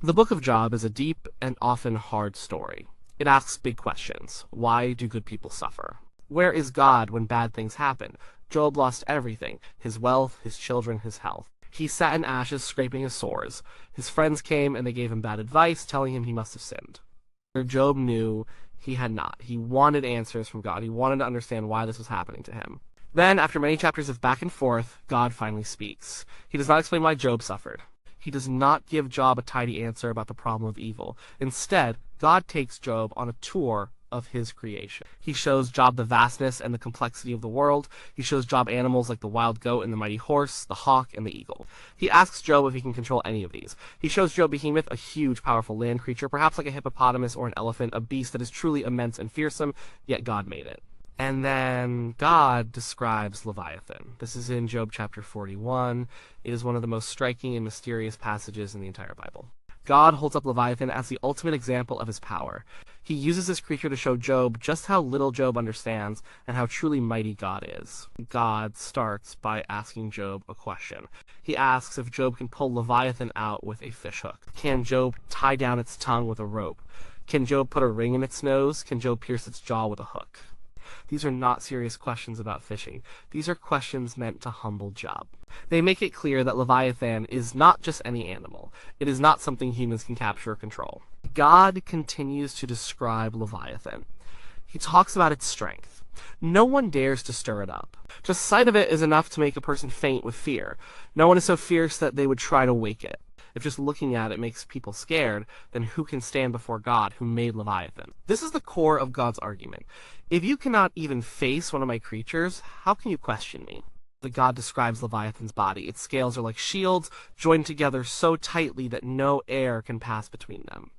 The Book of Job is a deep and often hard story. It asks big questions. Why do good people suffer? Where is God when bad things happen? Job lost everything, his wealth, his children, his health. He sat in ashes, scraping his sores. His friends came and they gave him bad advice, telling him he must have sinned. Job knew he had not. He wanted answers from God. He wanted to understand why this was happening to him. Then, after many chapters of back and forth, God finally speaks. He does not explain why Job suffered. He does not give Job a tidy answer about the problem of evil. Instead, God takes Job on a tour of his creation. He shows Job the vastness and the complexity of the world. He shows Job animals like the wild goat and the mighty horse, the hawk and the eagle. He asks Job if he can control any of these. He shows Job Behemoth, a huge, powerful land creature, perhaps like a hippopotamus or an elephant, a beast that is truly immense and fearsome, yet God made it. And then God describes Leviathan. This is in Job chapter 41. It is one of the most striking and mysterious passages in the entire Bible. God holds up Leviathan as the ultimate example of his power. He uses this creature to show Job just how little Job understands and how truly mighty God is. God starts by asking Job a question. He asks if Job can pull Leviathan out with a fishhook. Can Job tie down its tongue with a rope? Can Job put a ring in its nose? Can Job pierce its jaw with a hook? These are not serious questions about fishing. These are questions meant to humble Job. They make it clear that Leviathan is not just any animal. It is not something humans can capture or control. God continues to describe Leviathan. He talks about its strength. No one dares to stir it up. Just sight of it is enough to make a person faint with fear. No one is so fierce that they would try to wake it. If just looking at it makes people scared, then who can stand before God who made Leviathan? This is the core of God's argument. If you cannot even face one of my creatures, how can you question me? The God describes Leviathan's body. Its scales are like shields, joined together so tightly that no air can pass between them.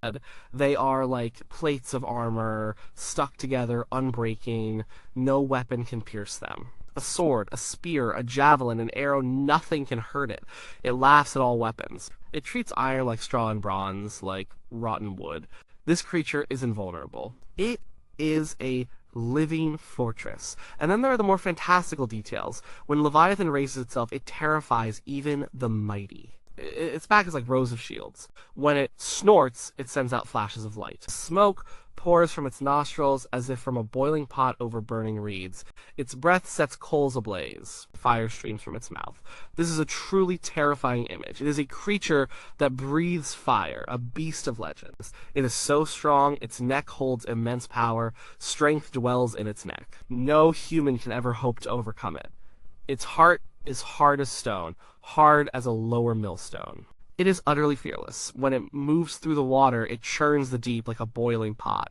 They are like plates of armor, stuck together, unbreaking. No weapon can pierce them. A sword, a spear, a javelin, an arrow, nothing can hurt it. It laughs at all weapons. It treats iron like straw and bronze, like rotten wood. This creature is invulnerable. It is a living fortress. And then there are the more fantastical details. When Leviathan raises itself, it terrifies even the mighty. Its back is like rows of shields. When it snorts, it sends out flashes of light. Smoke pours from its nostrils as if from a boiling pot over burning reeds. Its breath sets coals ablaze. Fire streams from its mouth. This is a truly terrifying image. It is a creature that breathes fire, a beast of legends. It is so strong, its neck holds immense power. Strength dwells in its neck. No human can ever hope to overcome it. Its heart is hard as stone, hard as a lower millstone. It is utterly fearless. When it moves through the water, it churns the deep like a boiling pot.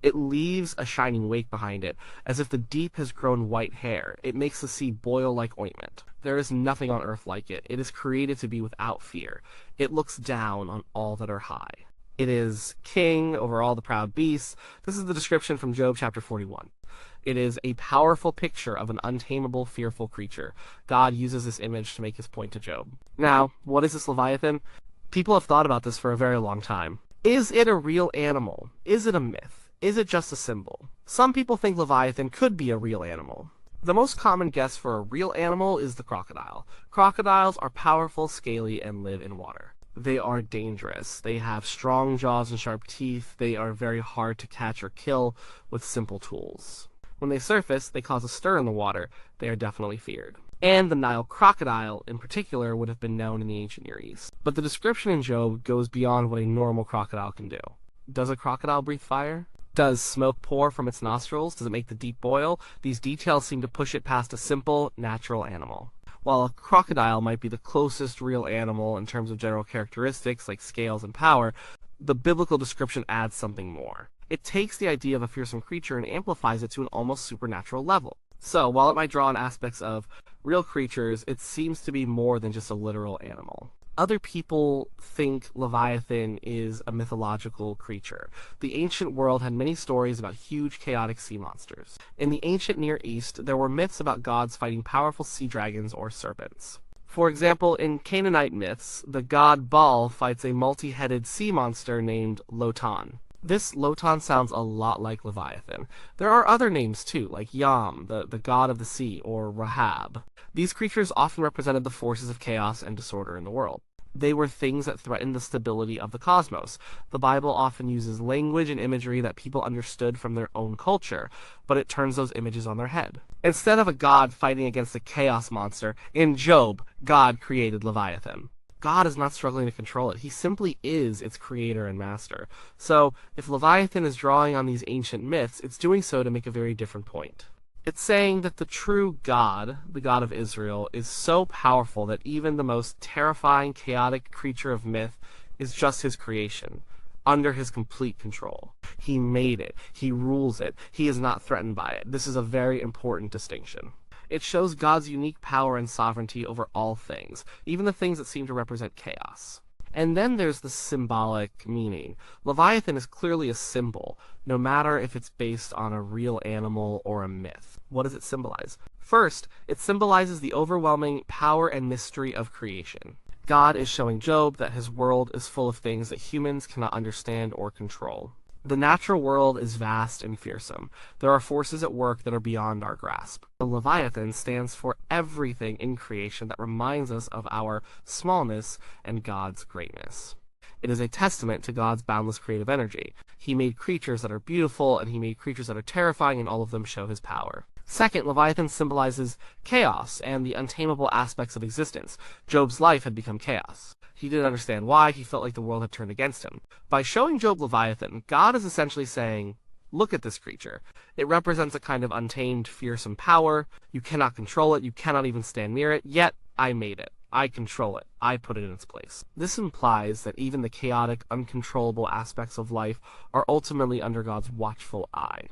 It leaves a shining wake behind it, as if the deep has grown white hair. It makes the sea boil like ointment. There is nothing on earth like it. It is created to be without fear. It looks down on all that are high. It is king over all the proud beasts. This is the description from Job chapter 41. It is a powerful picture of an untamable, fearful creature. God uses this image to make his point to Job. Now, what is this Leviathan? People have thought about this for a very long time. Is it a real animal? Is it a myth? Is it just a symbol? Some people think Leviathan could be a real animal. The most common guess for a real animal is the crocodile. Crocodiles are powerful, scaly, and live in water. They are dangerous. They have strong jaws and sharp teeth. They are very hard to catch or kill with simple tools. When they surface, they cause a stir in the water. They are definitely feared. And the Nile crocodile, in particular, would have been known in the ancient Near East. But the description in Job goes beyond what a normal crocodile can do. Does a crocodile breathe fire? Does smoke pour from its nostrils? Does it make the deep boil? These details seem to push it past a simple, natural animal. While a crocodile might be the closest real animal in terms of general characteristics like scales and power, the biblical description adds something more. It takes the idea of a fearsome creature and amplifies it to an almost supernatural level. So, while it might draw on aspects of real creatures, it seems to be more than just a literal animal. Other people think Leviathan is a mythological creature. The ancient world had many stories about huge, chaotic sea monsters. In the ancient Near East, there were myths about gods fighting powerful sea dragons or serpents. For example, in Canaanite myths, the god Baal fights a multi-headed sea monster named Lotan. This Lotan sounds a lot like Leviathan. There are other names too, like Yam, the god of the sea, or Rahab. These creatures often represented the forces of chaos and disorder in the world. They were things that threatened the stability of the cosmos. The Bible often uses language and imagery that people understood from their own culture, but it turns those images on their head. Instead of a god fighting against a chaos monster, in Job, God created Leviathan. God is not struggling to control it. He simply is its creator and master. So, if Leviathan is drawing on these ancient myths, it's doing so to make a very different point. It's saying that the true God, the God of Israel, is so powerful that even the most terrifying, chaotic creature of myth is just his creation, under his complete control. He made it. He rules it. He is not threatened by it. This is a very important distinction. It shows God's unique power and sovereignty over all things, even the things that seem to represent chaos. And then there's the symbolic meaning. Leviathan is clearly a symbol, no matter if it's based on a real animal or a myth. What does it symbolize? First, it symbolizes the overwhelming power and mystery of creation. God is showing Job that his world is full of things that humans cannot understand or control. The natural world is vast and fearsome. There are forces at work that are beyond our grasp. The Leviathan stands for everything in creation that reminds us of our smallness and God's greatness. It is a testament to God's boundless creative energy. He made creatures that are beautiful, and he made creatures that are terrifying, and all of them show his power. Second, Leviathan symbolizes chaos and the untamable aspects of existence. Job's life had become chaos. He didn't understand why. He felt like the world had turned against him. By showing Job Leviathan, God is essentially saying, look at this creature. It represents a kind of untamed, fearsome power. You cannot control it. You cannot even stand near it. Yet, I made it. I control it. I put it in its place. This implies that even the chaotic, uncontrollable aspects of life are ultimately under God's watchful eye.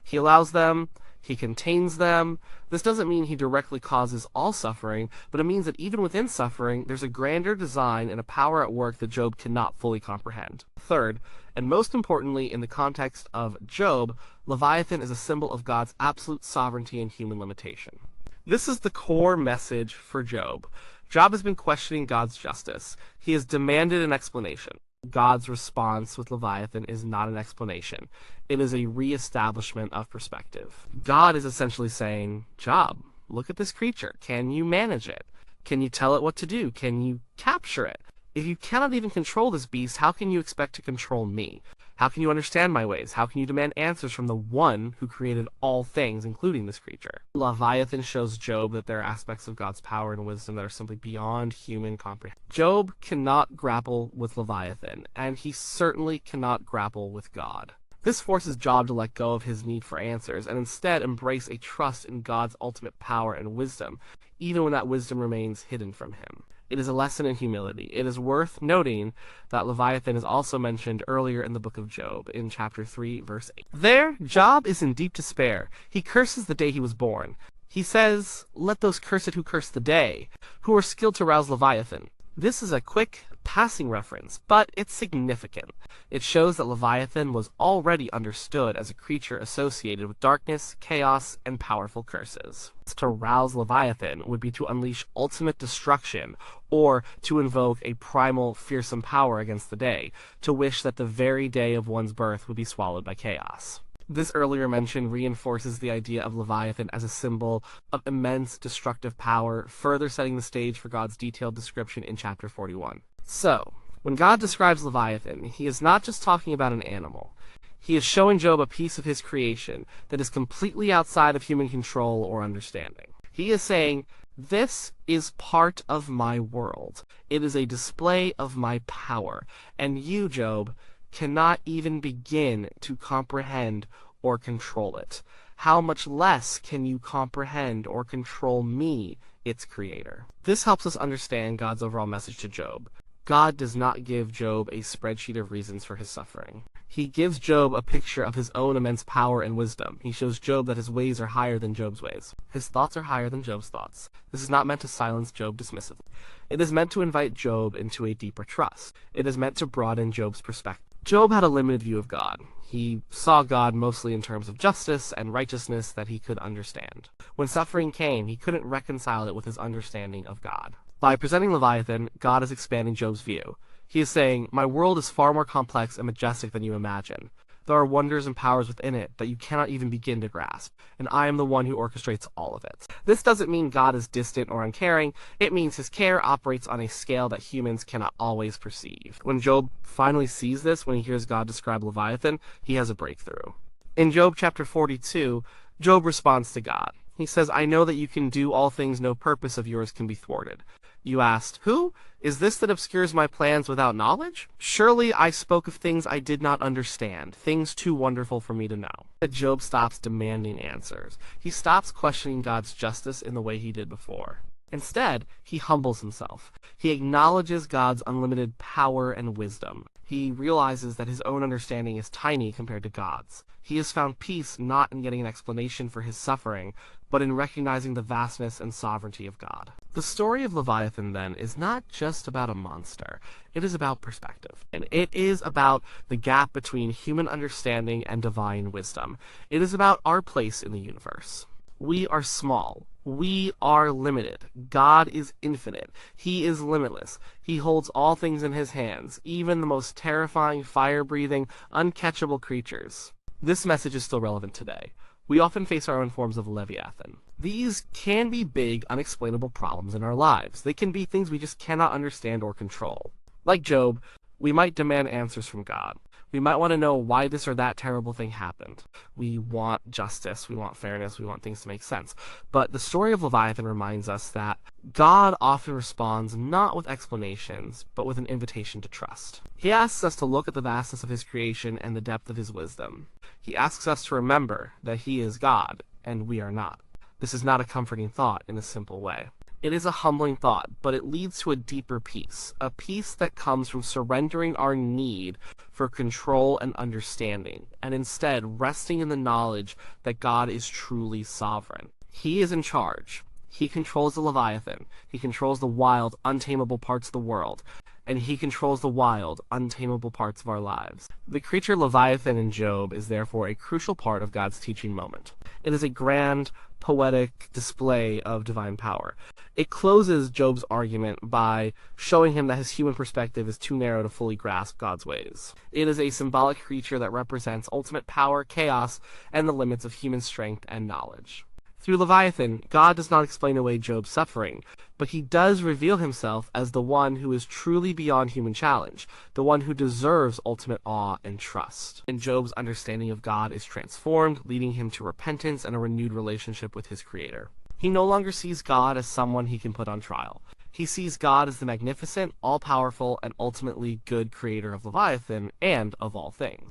He allows them. He contains them. This doesn't mean he directly causes all suffering, but it means that even within suffering, there's a grander design and a power at work that Job cannot fully comprehend. Third, and most importantly in the context of Job, Leviathan is a symbol of God's absolute sovereignty and human limitation. This is the core message for Job. Job has been questioning God's justice. He has demanded an explanation. God's response with Leviathan is not an explanation. It is a re-establishment of perspective. God is essentially saying, Job, look at this creature. Can you manage it? Can you tell it what to do? Can you capture it? If you cannot even control this beast, how can you expect to control me? How can you understand my ways? How can you demand answers from the one who created all things, including this creature? Leviathan shows Job that there are aspects of God's power and wisdom that are simply beyond human comprehension. Job cannot grapple with Leviathan, and he certainly cannot grapple with God. This forces Job to let go of his need for answers and instead embrace a trust in God's ultimate power and wisdom, even when that wisdom remains hidden from him. It is a lesson in humility. It is worth noting that Leviathan is also mentioned earlier in the book of Job, in chapter 3, verse 8. There, Job is in deep despair. He curses the day he was born. He says, let those curse it who curse the day, who are skilled to rouse Leviathan. This is a quick, passing reference, but it's significant. It shows that Leviathan was already understood as a creature associated with darkness, chaos, and powerful curses. To rouse Leviathan would be to unleash ultimate destruction, or to invoke a primal, fearsome power against the day, to wish that the very day of one's birth would be swallowed by chaos. This earlier mention reinforces the idea of Leviathan as a symbol of immense destructive power, further setting the stage for God's detailed description in chapter 41. So, when God describes Leviathan, he is not just talking about an animal. He is showing Job a piece of his creation that is completely outside of human control or understanding. He is saying, this is part of my world. It is a display of my power, and you, Job, cannot even begin to comprehend or control it. How much less can you comprehend or control me, its creator? This helps us understand God's overall message to Job. God does not give Job a spreadsheet of reasons for his suffering. He gives Job a picture of his own immense power and wisdom. He shows Job that his ways are higher than Job's ways. His thoughts are higher than Job's thoughts. This is not meant to silence Job dismissively. It is meant to invite Job into a deeper trust. It is meant to broaden Job's perspective. Job had a limited view of God. He saw God mostly in terms of justice and righteousness that he could understand. When suffering came, he couldn't reconcile it with his understanding of God. By presenting Leviathan, God is expanding Job's view. He is saying, my world is far more complex and majestic than you imagine. There are wonders and powers within it that you cannot even begin to grasp, and I am the one who orchestrates all of it. This doesn't mean God is distant or uncaring, it means his care operates on a scale that humans cannot always perceive. When Job finally sees this, when he hears God describe Leviathan, he has a breakthrough. In Job chapter 42, Job responds to God. He says, I know that you can do all things, no purpose of yours can be thwarted. You asked, who? Is this that obscures my plans without knowledge? Surely I spoke of things I did not understand, things too wonderful for me to know. That Job stops demanding answers. He stops questioning God's justice in the way he did before. Instead, he humbles himself. He acknowledges God's unlimited power and wisdom. He realizes that his own understanding is tiny compared to God's. He has found peace not in getting an explanation for his suffering, but in recognizing the vastness and sovereignty of God. The story of Leviathan, then, is not just about a monster. It is about perspective. And it is about the gap between human understanding and divine wisdom. It is about our place in the universe. We are small. We are limited. God is infinite. He is limitless. He holds all things in his hands, even the most terrifying, fire-breathing, uncatchable creatures. This message is still relevant today. We often face our own forms of Leviathan. These can be big, unexplainable problems in our lives. They can be things we just cannot understand or control. Like Job, we might demand answers from God. We might want to know why this or that terrible thing happened. We want justice, we want fairness, we want things to make sense. But the story of Leviathan reminds us that God often responds not with explanations, but with an invitation to trust. He asks us to look at the vastness of his creation and the depth of his wisdom. He asks us to remember that he is God, and we are not. This is not a comforting thought in a simple way. It is a humbling thought, but it leads to a deeper peace, a peace that comes from surrendering our need for control and understanding, and instead resting in the knowledge that God is truly sovereign. He is in charge. He controls the Leviathan. He controls the wild, untamable parts of the world, and he controls the wild, untamable parts of our lives. The creature Leviathan in Job is therefore a crucial part of God's teaching moment. It is a grand, poetic display of divine power. It closes Job's argument by showing him that his human perspective is too narrow to fully grasp God's ways. It is a symbolic creature that represents ultimate power, chaos, and the limits of human strength and knowledge. Through Leviathan, God does not explain away Job's suffering, but he does reveal himself as the one who is truly beyond human challenge, the one who deserves ultimate awe and trust. And Job's understanding of God is transformed, leading him to repentance and a renewed relationship with his Creator. He no longer sees God as someone he can put on trial. He sees God as the magnificent, all-powerful, and ultimately good creator of Leviathan and of all things.